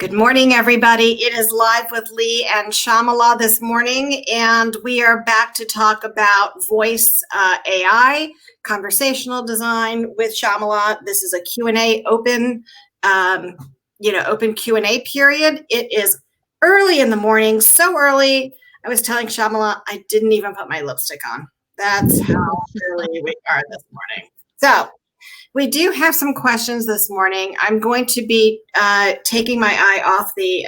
Good morning, everybody. It is Live with Lee and Shamala this morning, and we are back to talk about voice AI, conversational design with Shamala. This is a Q&A open, open Q&A period. It is early in the morning, so early. I was telling Shamala I didn't even put my lipstick on. That's how early we are this morning. So we do have some questions this morning. I'm going to be taking my eye off the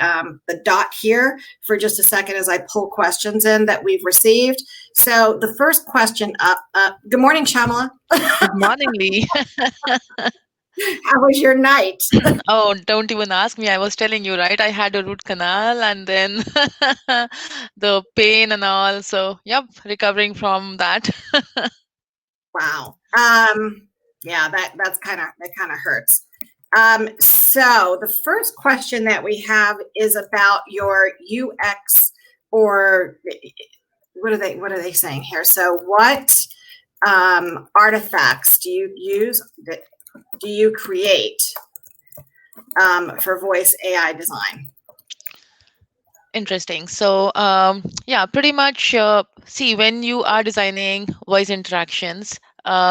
dot here for just a second as I pull questions in that we've received. So the first question up, good morning, Shamala. Good morning, Lee. How was your night? Oh, don't even ask me. I was telling you, right? I had a root canal and then the pain and all. So, yep, recovering from that. Wow. Yeah, that kind of hurts. So the first question that we have is about your UX, or what are they saying here? So what artifacts do you create for voice AI design? Interesting. So, yeah, pretty much see, when you are designing voice interactions,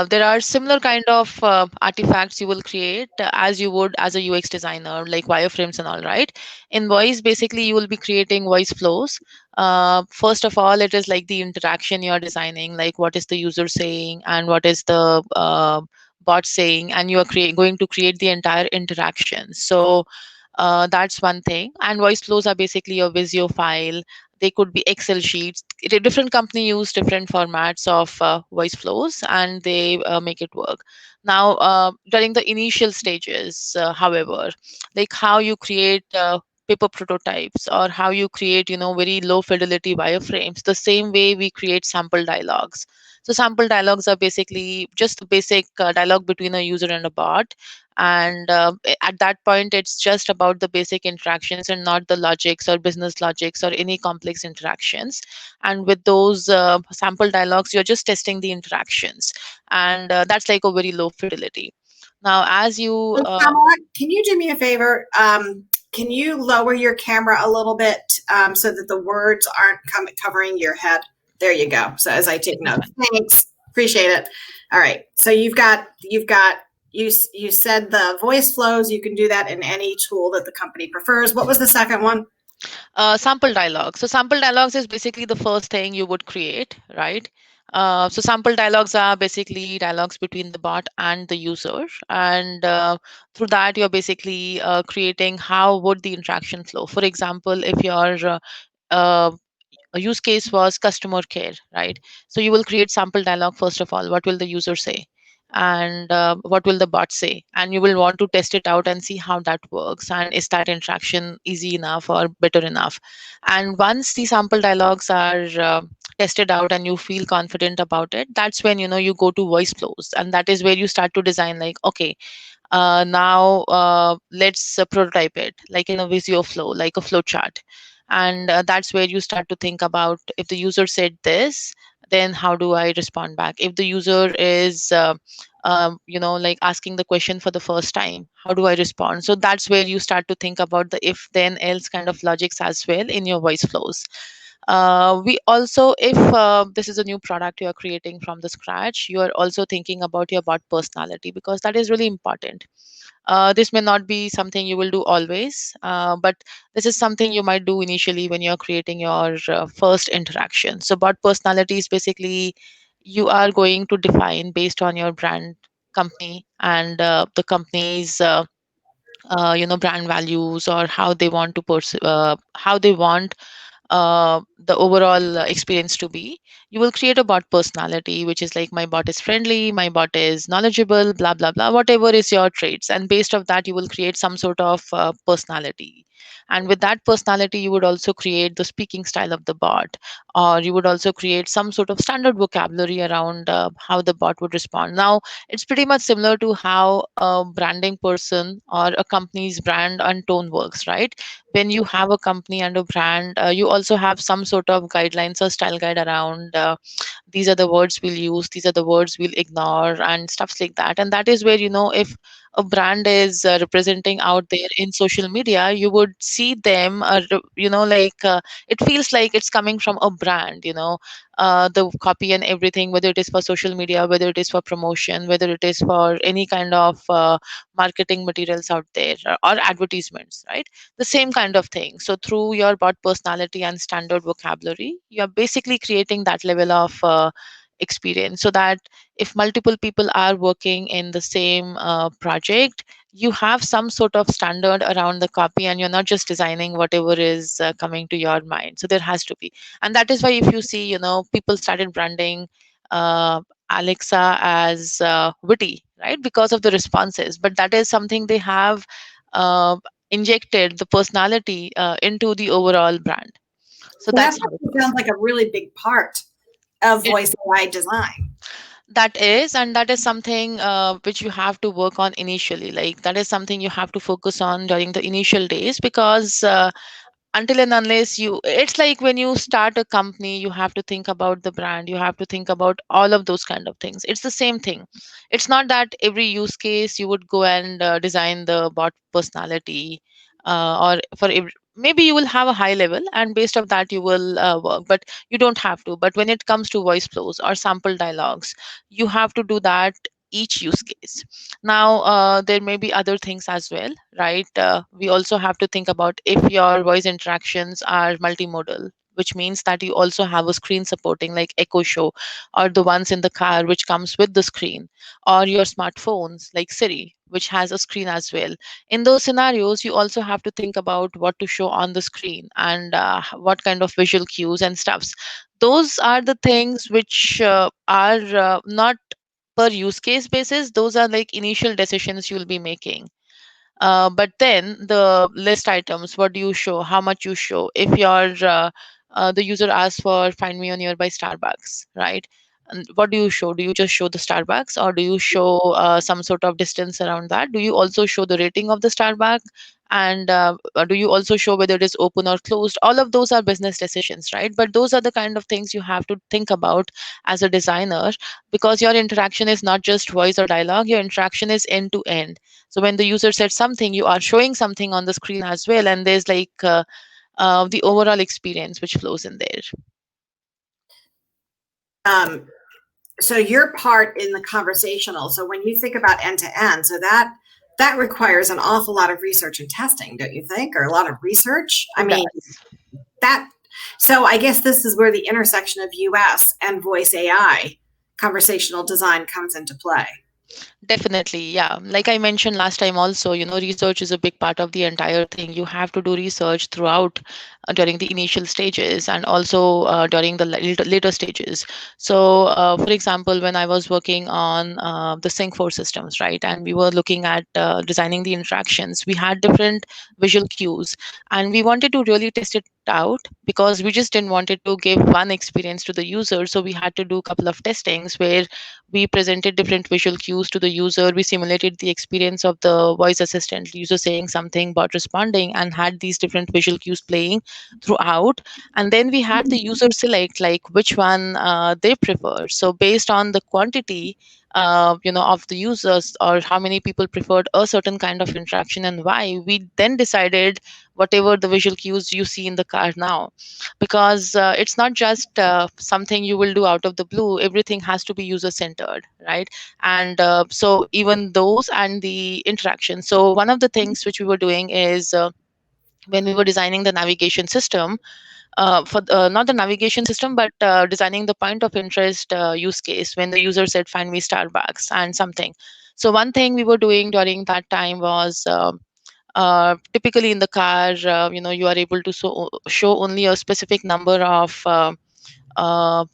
there are similar kind of artifacts you will create as you would as a UX designer, like wireframes and all, right? In voice, basically, you will be creating voice flows. First of all, it is like the interaction you are designing, like what is the user saying and what is the bot saying, and you are going to create the entire interaction. So, that's one thing. And voice flows are basically a Visio file. They could be Excel sheets. Different company use different formats of voice flows, and they make it work. Now, during the initial stages, however, like how you create paper prototypes or how you create, very low fidelity wireframes, the same way we create sample dialogues. So sample dialogues are basically just the basic dialogue between a user and a bot, and at that point it's just about the basic interactions and not the logics or business logics or any complex interactions. And with those sample dialogues, you're just testing the interactions, and that's like a very low fidelity. Now, as you Can you do me a favor? Can you lower your camera a little bit so that the words aren't covering your head? There you go. So as I take notes, thanks, appreciate it. All right. So you said the voice flows. You can do that in any tool that the company prefers. What was the second one? Sample dialogue. So sample dialogues is basically the first thing you would create, right? So sample dialogues are basically dialogues between the bot and the user, and through that you're basically creating how would the interaction flow. For example, if your uh, a use case was customer care, right? So you will create sample dialogue. First of all, what will the user say, and what will the bot say, and you will want to test it out and see how that works, and is that interaction easy enough or better enough. And once the sample dialogues are tested out and you feel confident about it, that's when you go to voice flows, and that is where you start to design, like, okay, now let's prototype it like in a Visio flow, like a flow chart. And that's where you start to think about, if the user said this, then how do I respond back? If the user is like asking the question for the first time, how do I respond? So that's where you start to think about the if then else kind of logics as well in your voice flows. We also, if this is a new product you are creating from the scratch, you are also thinking about your bot personality, because that is really important. This may not be something you will do always, but this is something you might do initially when you're creating your first interaction. So bot personality is basically, you are going to define based on your brand, company, and the company's brand values, or how they want to how they want the overall experience to be. You will create a bot personality, which is like, my bot is friendly, my bot is knowledgeable, blah blah blah, whatever is your traits, and based of that you will create some sort of personality. And with that personality, you would also create the speaking style of the bot, or you would also create some sort of standard vocabulary around how the bot would respond. Now, it's pretty much similar to how a branding person or a company's brand and tone works, right? When you have a company and a brand, you also have some sort of guidelines or style guide around, these are the words we'll use, these are the words we'll ignore, and stuffs like that. And that is where, if a brand is representing out there in social media, you would see them, it feels like it's coming from a brand, the copy and everything, whether it is for social media, whether it is for promotion, whether it is for any kind of marketing materials out there, or advertisements, right? The same kind of thing. So through your bot personality and standard vocabulary, you are basically creating that level of experience, so that if multiple people are working in the same project, you have some sort of standard around the copy, and you're not just designing whatever is coming to your mind. So there has to be. And that is why, if you see, people started branding Alexa as witty, right, because of the responses. But that is something they have uh, injected the personality into the overall brand. So Well, that that's how it sounds goes. like a really big part of It voice AI design. That is, and that is something which you have to work on initially. Like, that is something you have to focus on during the initial days, because until and unless you, it's like when you start a company, you have to think about the brand, you have to think about all of those kind of things. It's the same thing. It's not that every use case you would go and design the bot personality, or for maybe you will have a high level, and based on that you will work, but you don't have to. But when it comes to voice flows or sample dialogues, you have to do that each use case. Now, there may be other things as well, right? We also have to think about if your voice interactions are multimodal, which means that you also have a screen supporting, like Echo Show, or the ones in the car which comes with the screen, or your smartphones like Siri, which has a screen as well. In those scenarios, you also have to think about what to show on the screen, and what kind of visual cues and stuffs. Those are the things which are not per use case basis. Those are like initial decisions you'll be making. But then the list items, what do you show, how much you show, if the user asks for find me a nearby Starbucks, right? And what do you show? Do you just show the Starbucks, or do you show some sort of distance around that? Do you also show the rating of the Starbucks? And do you also show whether it is open or closed? All of those are business decisions, right? But those are the kind of things you have to think about as a designer, because your interaction is not just voice or dialogue, your interaction is end to end. So when the user said something, you are showing something on the screen as well, and there's like the overall experience which flows in there. So your part in the conversational. So when you think about end to end, so that requires an awful lot of research and testing, don't you think? Or a lot of research? I mean, that. So I guess this is where the intersection of US and voice AI conversational design comes into play. Definitely, yeah. Like I mentioned last time also, research is a big part of the entire thing. You have to do research throughout, during the initial stages, and also during the later stages. So, for example, when I was working on the Sync 4 systems, right, and we were looking at designing the interactions, we had different visual cues, and we wanted to really test it out, because we just didn't want it to give one experience to the user. So we had to do a couple of testings where we presented different visual cues to the user. We simulated the experience of the voice assistant, user saying something, bot responding, and had these different visual cues playing throughout. And then we had the user select like which one they prefer. So based on the quantity, of the users, or how many people preferred a certain kind of interaction and why, we then decided whatever the visual cues you see in the car now. Because it's not just something you will do out of the blue. Everything has to be user centered, right? And so even those and the interaction. So one of the things which we were doing is, when we were designing the navigation system, for not the navigation system, but designing the point of interest use case, when the user said find me Starbucks and something. So one thing we were doing during that time was, typically in the car, you are able to show only a specific number of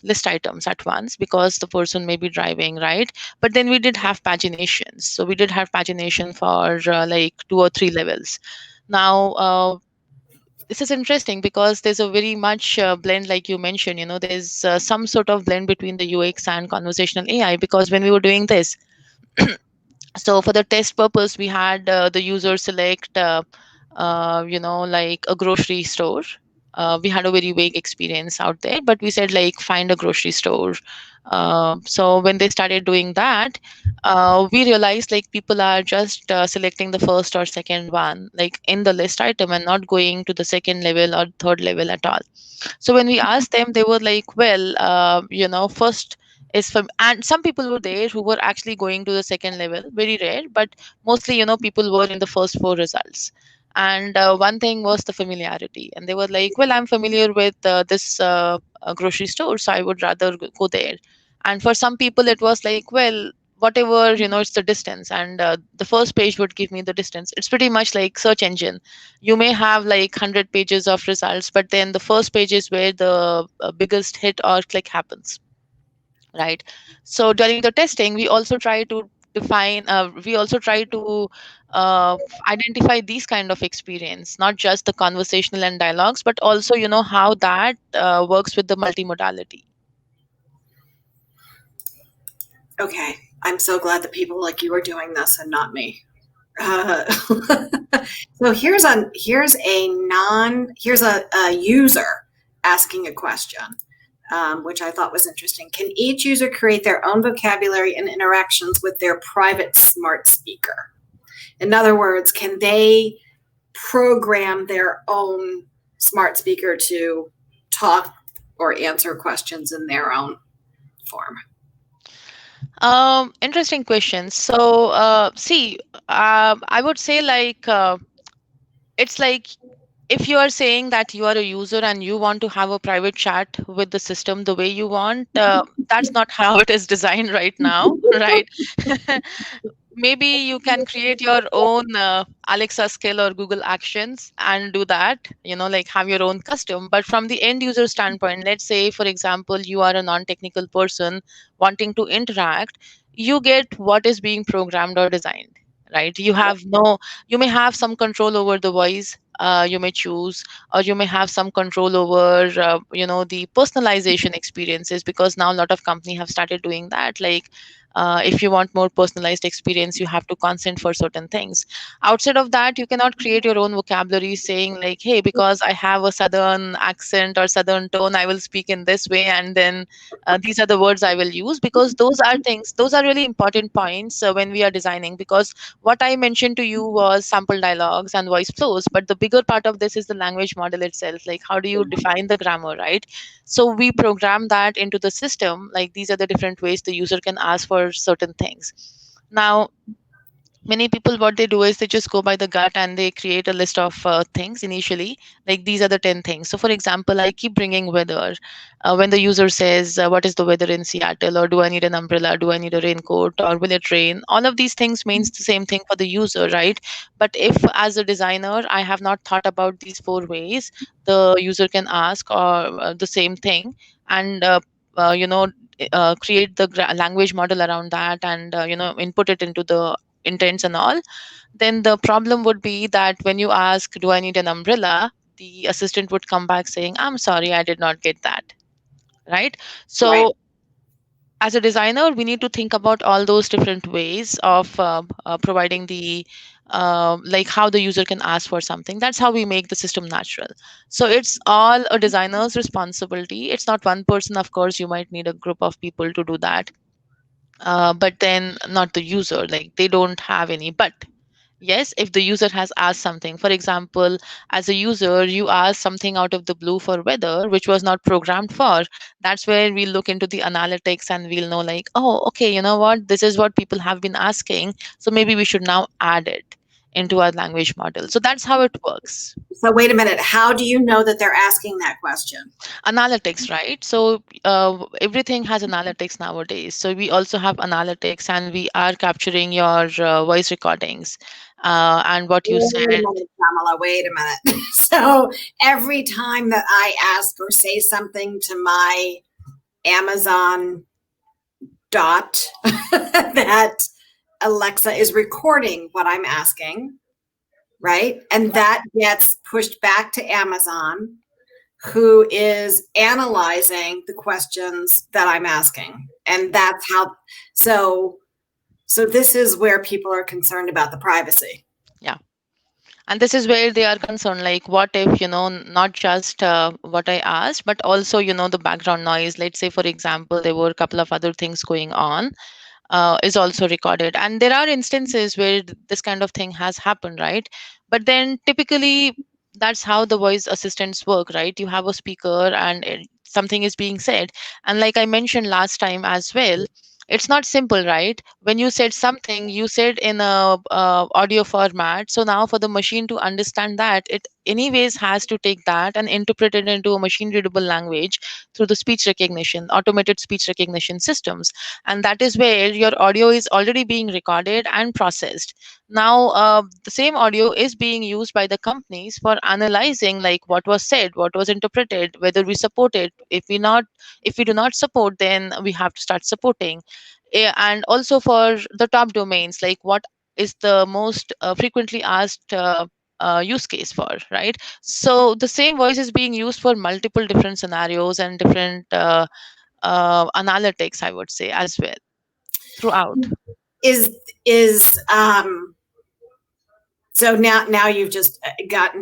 list items at once, because the person may be driving, right? But then we did have paginations. So we did have pagination for like 2 or 3 levels. Now, this is interesting because there's a very much blend, like you mentioned. There's some sort of blend between the UX and conversational AI, because when we were doing this, so for the test purpose, we had the user select, like a grocery store, we had a very vague experience out there, but we said like find a grocery store. So when they started doing that, we realized like people are just selecting the first or second one, like in the list item, and not going to the second level or third level at all. So when we asked them, they were like, well, first is from, and some people were there who were actually going to the second level, very rare, but mostly, people were in the first four results. And one thing was the familiarity. And they were like, well, I'm familiar with this grocery store, so I would rather go there. And for some people, it was like, well, whatever, it's the distance. And the first page would give me the distance. It's pretty much like search engine. You may have like 100 pages of results, but then the first page is where the biggest hit or click happens, right? So during the testing, we also try to identify these kind of experience, not just the conversational and dialogues, but also how that works with the multimodality. Okay, I'm so glad that people like you are doing this and not me. So here's a user asking a question, which I thought was interesting. Can each user create their own vocabulary and interactions with their private smart speaker? In other words, can they program their own smart speaker to talk or answer questions in their own form? Interesting question. So, see, I would say like it's like if you are saying that you are a user and you want to have a private chat with the system the way you want, that's not how it is designed right now, right? Maybe you can create your own Alexa skill or Google Actions and do that, like have your own custom. But from the end user standpoint, let's say, for example, you are a non technical person wanting to interact, you get what is being programmed or designed, right? You may have some control over the voice. You may choose, or you may have some control over, the personalization experiences, because now a lot of companies have started doing that. Like, if you want more personalized experience, you have to consent for certain things. Outside of that, you cannot create your own vocabulary saying like, hey, because I have a southern accent or southern tone, I will speak in this way, and then these are the words I will use, because those are really important points when we are designing. Because what I mentioned to you was sample dialogues and voice flows, but the bigger part of this is the language model itself. Like, how do you define the grammar, right? So we program that into the system, like these are the different ways the user can ask for certain things. Now, many people, what they do is they just go by the gut and they create a list of things initially, like these are the 10 things. So for example, I keep bringing weather. When the user says, what is the weather in Seattle, or do I need an umbrella, do I need a raincoat, or will it rain, all of these things means the same thing for the user, right? But if as a designer I have not thought about these four ways the user can ask, or the same thing, and uh, you know create the language model around that, and input it into the intents and all, then the problem would be that when you ask, do I need an umbrella, the assistant would come back saying, I'm sorry, I did not get that. Right? Right. So, as a designer, we need to think about all those different ways of providing the like how the user can ask for something. That's how we make the system natural. So it's all a designer's responsibility. It's not one person. Of course, you might need a group of people to do that, but then not the user. Like they don't have any. But yes, if the user has asked something, for example, as a user, you ask something out of the blue for weather, which was not programmed for, that's where we look into the analytics and we'll know, like, oh, okay, you know what? This is what people have been asking. So maybe we should now add it into our language model. So that's how it works. So wait a minute. How do you know that they're asking that question? Analytics, right? So everything has analytics nowadays. So we also have analytics, and we are capturing your voice recordings and what you Wait a said. minute, Kamala, wait a minute. So every time that I ask or say something to my Amazon dot, that Alexa is recording what I'm asking, right? And that gets pushed back to Amazon, who is analyzing the questions that I'm asking. And that's how, so this is where people are concerned about the privacy. Yeah. And this is where they are concerned, like what if, not just what I asked, but also, the background noise. Let's say, for example, there were a couple of other things going on, is also recorded. And there are instances where this kind of thing has happened, right? But then typically that's how the voice assistants work, right? You have a speaker and something is being said. And like I mentioned last time as well, it's not simple, right? When you said something, you said in a audio format. So now for the machine to understand that, it anyways has to take that and interpret it into a machine readable language through the speech recognition, automated speech recognition systems. And that is where your audio is already being recorded and processed. Now the same audio is being used by the companies for analyzing, like what was said, what was interpreted, whether we support it. If we do not support, then we have to start supporting. And also for the top domains, like what is the most frequently asked use case for, right? So the same voice is being used for multiple different scenarios and different analytics, I would say, as well, throughout. Is so now you've just got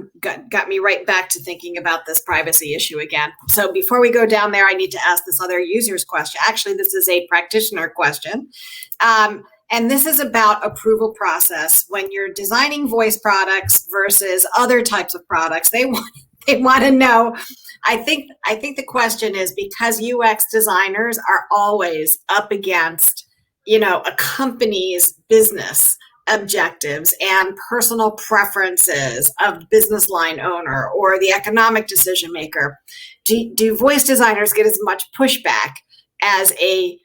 me right back to thinking about this privacy issue again. So before we go down there, I need to ask this other user's question. Actually, this is a practitioner question. And this is about approval process. When you're designing voice products versus other types of products, they want to know. I think the question is, because UX designers are always up against, a company's business objectives and personal preferences of business line owner or the economic decision maker. Do voice designers get as much pushback as a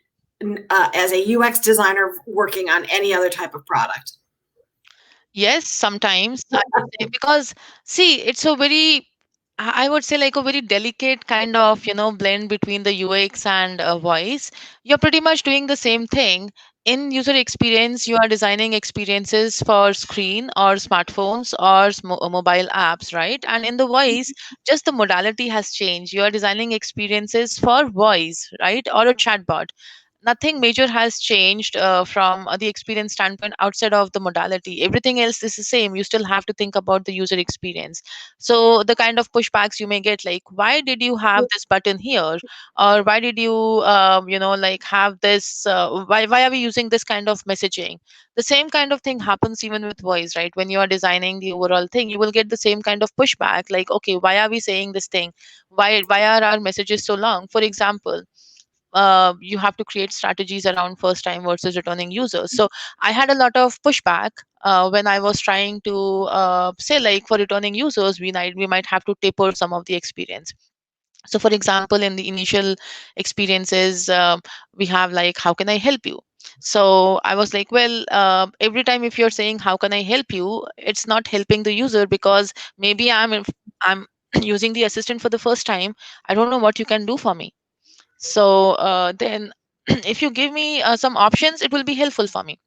UX designer working on any other type of product? Yes, sometimes I would say, because see, it's a very, I would say, like a very delicate kind of, blend between the UX and voice. You're pretty much doing the same thing. In user experience, you are designing experiences for screen or smartphones or mobile apps, right? And in the voice, just the modality has changed. You are designing experiences for voice, right? Or a chatbot. Nothing major has changed from the experience standpoint outside of the modality. Everything else is the same. You still have to think about the user experience. So the kind of pushbacks you may get, like, why did you have this button here, or why did you like have this, why are we using this kind of messaging? The same kind of thing happens even with voice, right? When you are designing the overall thing, you will get the same kind of pushback, like, okay, why are we saying this thing? Why are our messages so long? For example, you have to create strategies around first time versus returning users. So I had a lot of pushback when I was trying to say, like, for returning users, we might have to taper some of the experience. So for example, in the initial experiences, we have like, how can I help you? So I was like, well, every time if you're saying how can I help you, it's not helping the user, because maybe I'm using the assistant for the first time. I don't know what you can do for me. So then if you give me some options, it will be helpful for me.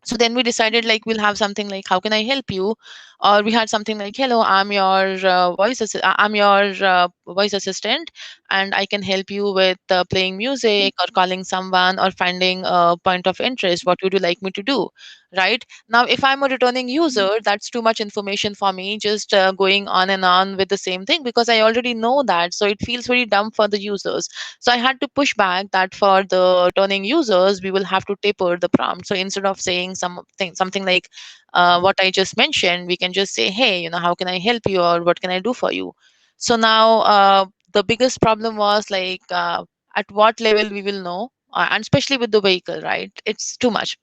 So then we decided, like, we'll have something like, how can I help you? Or we had something like, hello, I'm your I'm your voice assistant, and I can help you with playing music or calling someone or finding a point of interest. What would you like me to do? Right now, if I'm a returning user, that's too much information for me, just going on and on with the same thing, because I already know that. So it feels very dumb for the users. So I had to push back that for the returning users, we will have to taper the prompt. So instead of saying something like what I just mentioned, we can just say, hey, how can I help you, or what can I do for you? So now the biggest problem was like, at what level we will know, and especially with the vehicle, right? It's too much.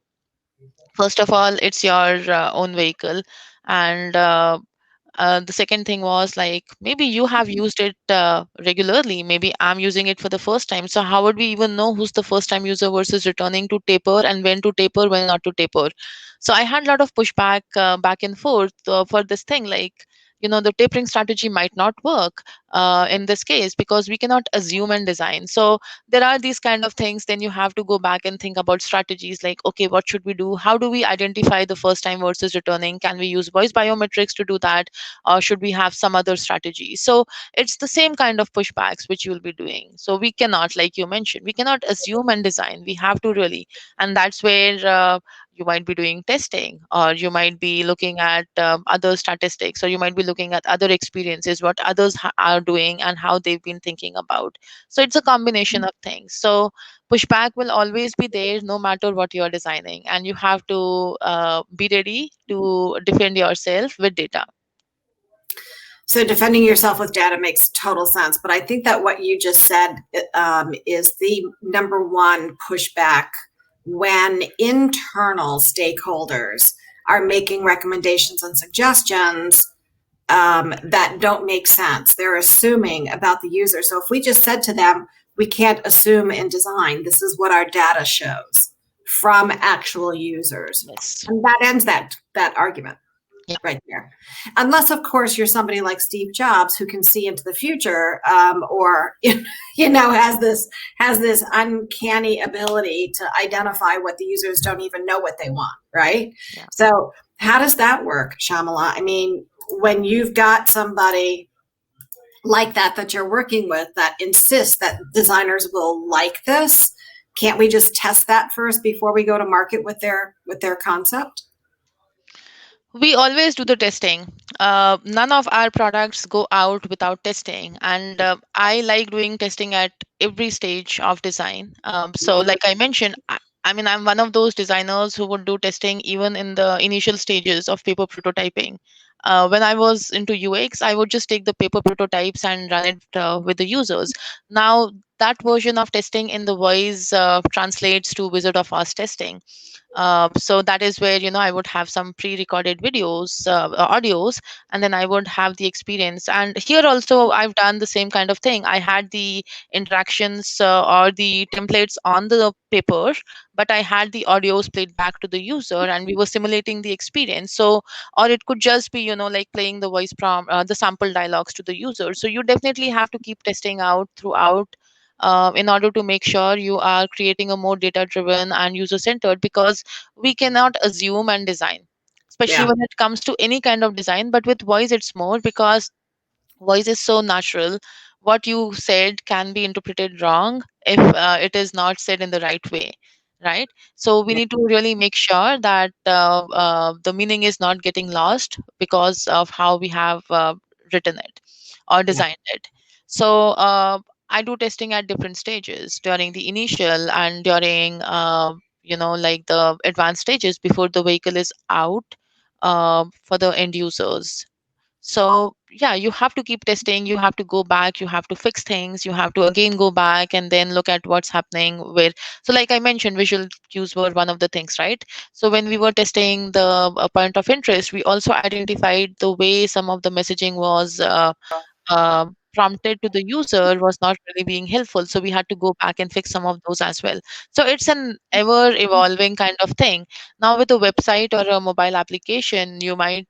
First of all, it's your own vehicle. And the second thing was like, maybe you have used it regularly, maybe I'm using it for the first time. So how would we even know who's the first time user versus returning to taper, and when to taper, when not to taper? So I had a lot of pushback back and forth for this thing, like, the tapering strategy might not work in this case, because we cannot assume and design. So there are these kind of things. Then you have to go back and think about strategies, like, okay, what should we do? How do we identify the first time versus returning? Can we use voice biometrics to do that, or should we have some other strategy? So it's the same kind of pushbacks which you'll be doing. So we cannot, like you mentioned, we cannot assume and design. We have to really, and that's where you might be doing testing, or you might be looking at other statistics, or you might be looking at other experiences, what others are doing and how they've been thinking about. So it's a combination of things. So pushback will always be there no matter what you're designing, and you have to be ready to defend yourself with data. So defending yourself with data makes total sense, but I think that what you just said is the number one pushback when internal stakeholders are making recommendations and suggestions that don't make sense. They're assuming about the user. So if we just said to them, we can't assume in design, this is what our data shows from actual users. Yes. And that ends that argument. Yeah. Right there. Unless, of course, you're somebody like Steve Jobs who can see into the future, or has this uncanny ability to identify what the users don't even know what they want, right? Yeah. So how does that work, Shamala? I mean, when you've got somebody like that you're working with that insists that designers will like this, can't we just test that first before we go to market with their concept? We always do the testing. None of our products go out without testing, and I like doing testing at every stage of design. So, like I mentioned, I mean, I'm one of those designers who would do testing even in the initial stages of paper prototyping. When I was into UX, I would just take the paper prototypes and run it with the users. Now, that version of testing in the voice translates to Wizard of Oz testing. So that is where I would have some pre-recorded videos, audios, and then I would have the experience. And here also I've done the same kind of thing. I had the interactions or the templates on the paper, but I had the audios played back to the user, and we were simulating the experience. So, or it could just be like playing the voice prompt, the sample dialogues to the user. So you definitely have to keep testing out throughout, in order to make sure you are creating a more data driven and user centered, because we cannot assume and design, especially Yeah. when it comes to any kind of design. But with voice it's more, because voice is so natural. What you said can be interpreted wrong if it is not said in the right way, right? So we Yeah. need to really make sure that the meaning is not getting lost because of how we have written it or Yeah. designed it. So I do testing at different stages, during the initial and during like the advanced stages before the vehicle is out for the end users. So yeah, you have to keep testing, you have to go back, you have to fix things, you have to again go back and then look at what's happening where. So like I mentioned, visual cues were one of the things, right? So when we were testing the point of interest, we also identified the way some of the messaging was prompted to the user was not really being helpful. So we had to go back and fix some of those as well. So it's an ever evolving kind of thing. Now, with a website or a mobile application, you might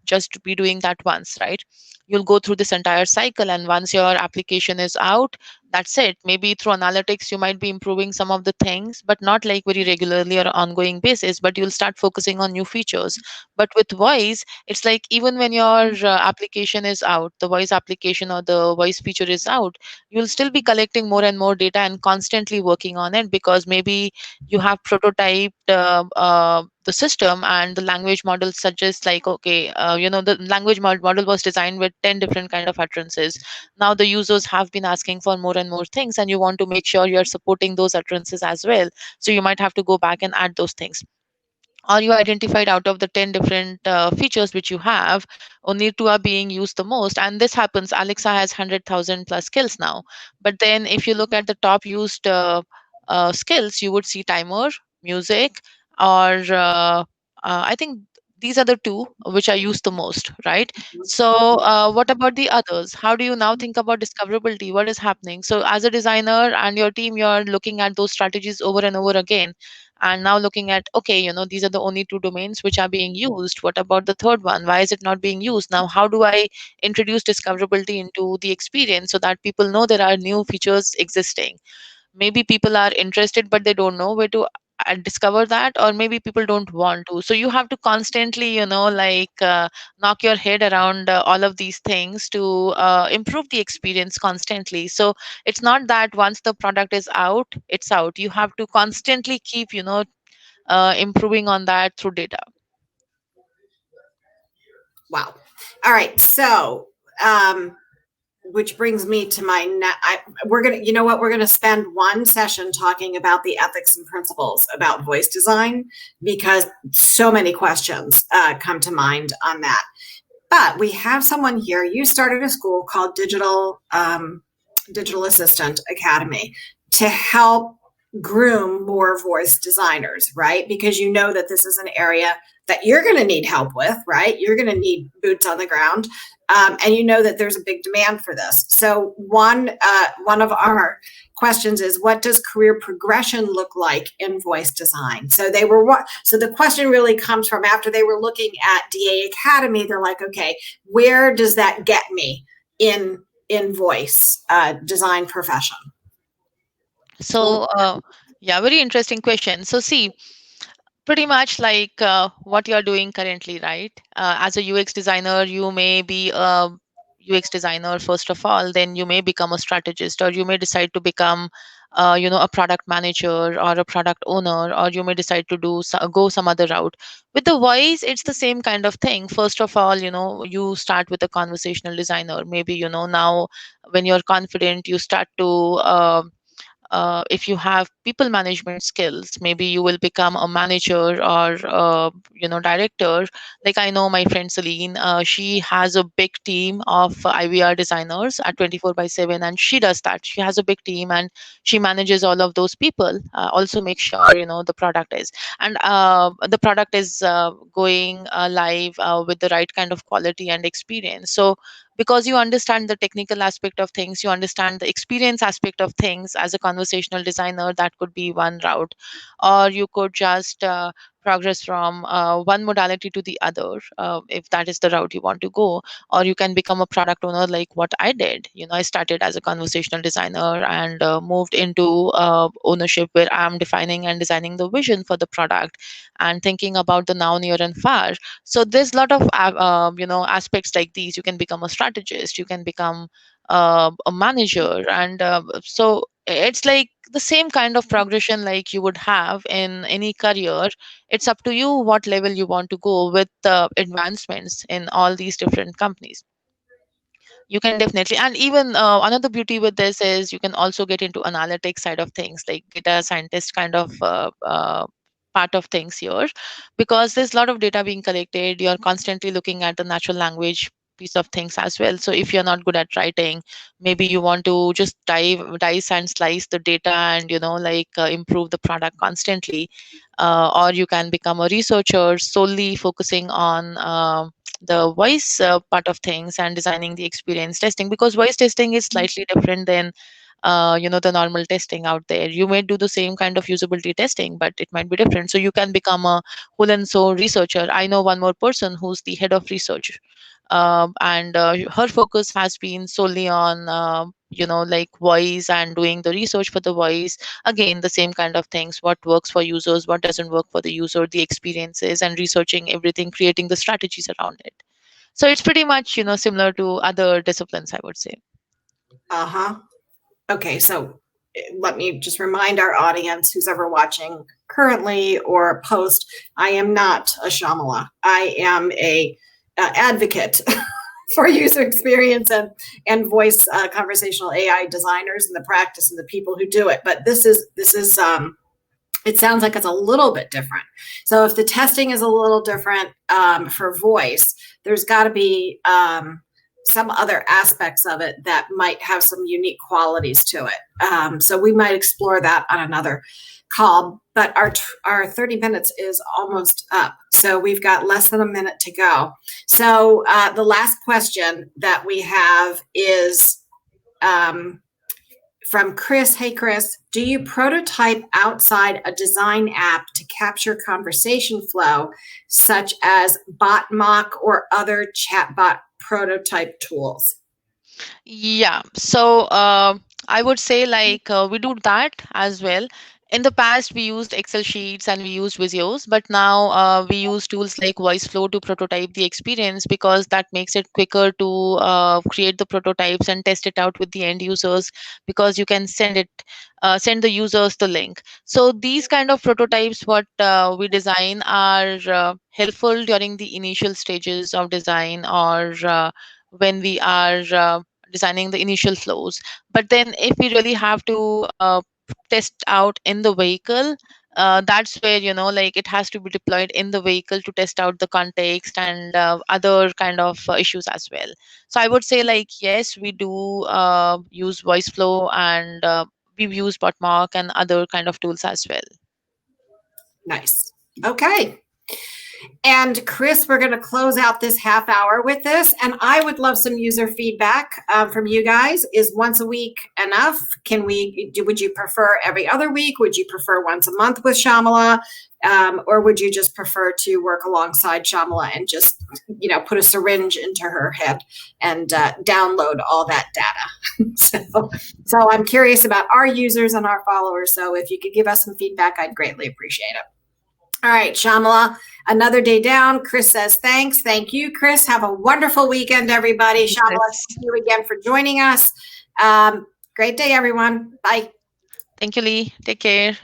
just be doing that once, right? You'll go through this entire cycle, and once your application is out, that's it. Maybe through analytics, you might be improving some of the things, but not like very regularly or ongoing basis, but you'll start focusing on new features. But with voice, it's like even when your application is out, the voice application or the voice feature is out, you'll still be collecting more and more data and constantly working on it, because maybe you have prototyped the system, and the language model suggests like, okay, the language model was designed with 10 different kind of utterances. Now the users have been asking for more and more things, and you want to make sure you're supporting those utterances as well. So you might have to go back and add those things. Or you identified out of the 10 different features which you have, only two are being used the most. And this happens, Alexa has 100,000 plus skills now. But then if you look at the top used skills, you would see timer, music, or I think these are the two which are used the most, right? So what about the others? How do you now think about discoverability? What is happening? So as a designer and your team, you're looking at those strategies over and over again, and now looking at, okay, these are the only two domains which are being used. What about the third one? Why is it not being used? Now how do I introduce discoverability into the experience so that people know there are new features existing? Maybe people are interested but they don't know where to discover that, or maybe people don't want to. So you have to constantly knock your head around all of these things to improve the experience constantly. So it's not that once the product is out, it's out. You have to constantly keep improving on that through data. Wow. All right. So, which brings me to my we're gonna, you know what, we're gonna spend one session talking about the ethics and principles about voice design, because so many questions come to mind on that. But we have someone here. You started a school called Digital Assistant Academy to help groom more voice designers, right? Because you know that this is an area that you're going to need help with, right? You're going to need boots on the ground, and you know that there's a big demand for this. So one of our questions is, what does career progression look like in voice design? So the question really comes from after they were looking at DA Academy, they're like, okay, where does that get me in voice design profession? So yeah, very interesting question. So see, pretty much like what you're doing currently, right? As a UX designer, you may be a UX designer first of all, then you may become a strategist, or you may decide to become a product manager or a product owner, or you may decide to go some other route. With the voice, it's the same kind of thing. First of all, you start with a conversational designer. Maybe now when you're confident, you start to if you have people management skills, maybe you will become a manager or director. Like I know my friend Celine, she has a big team of IVR designers at 24/7, and she does that. She has a big team and she manages all of those people. Also make sure the product is going live with the right kind of quality and experience. So because you understand the technical aspect of things, you understand the experience aspect of things. As a conversational designer, that could be one route. Or you could just progress from one modality to the other, if that is the route you want to go. Or you can become a product owner, like what I did. I started as a conversational designer and moved into ownership, where I'm defining and designing the vision for the product and thinking about the now, near, and far. So there's a lot of aspects like these. You can become a strategist, you can become a manager, and so it's like the same kind of progression like you would have in any career. It's up to you what level you want to go with advancements in all these different companies. You can definitely, and even another beauty with this is you can also get into analytics side of things, like data scientist kind of part of things here, because there's a lot of data being collected. You're constantly looking at the natural language piece of things as well. So if you're not good at writing, maybe you want to just dice and slice the data and improve the product constantly. Or you can become a researcher solely focusing on the voice part of things and designing the experience testing, because voice testing is slightly different than the normal testing out there. You may do the same kind of usability testing, but it might be different. So you can become a whole and soul researcher. I know one more person who's the head of research, and her focus has been solely on like voice and doing the research for the voice. Again, the same kind of things: what works for users, what doesn't work for the user, the experiences, and researching everything, creating the strategies around it. So it's pretty much similar to other disciplines, I would say. Uh-huh. Okay, so let me just remind our audience who's ever watching currently or post, I am not a Shamala. I am a advocate for user experience and voice conversational AI designers and the practice and the people who do it. But this is it sounds like it's a little bit different. So if the testing is a little different for voice, there's got to be some other aspects of it that might have some unique qualities to it. So we might explore that on another call. But our 30 minutes is almost up. So we've got less than a minute to go. So the last question that we have is from Chris. Hey, Chris, do you prototype outside a design app to capture conversation flow, such as Botmock or other chatbot prototype tools? Yeah. So I would say we do that as well. In the past, we used Excel sheets and we used Visios, but now we use tools like VoiceFlow to prototype the experience because that makes it quicker to create the prototypes and test it out with the end users because you can send the users the link. So these kind of prototypes, what we design, are helpful during the initial stages of design or when we are designing the initial flows. But then, if we really have to test out in the vehicle, that's where, like, it has to be deployed in the vehicle to test out the context and other kind of issues as well. So I would say, like, yes, we do use voice flow, and we've used Botmock and other kind of tools as well. Nice. Okay. And Chris, we're going to close out this half hour with this. And I would love some user feedback from you guys. Is once a week enough? Would you prefer every other week? Would you prefer once a month with Shyamala? Or would you just prefer to work alongside Shyamala and just, put a syringe into her head and download all that data? so I'm curious about our users and our followers. So if you could give us some feedback, I'd greatly appreciate it. All right, Shyamala, another day down. Chris says thanks. Thank you, Chris. Have a wonderful weekend, everybody. Shyamala, thank you again for joining us. Great day, everyone. Bye. Thank you, Lee. Take care.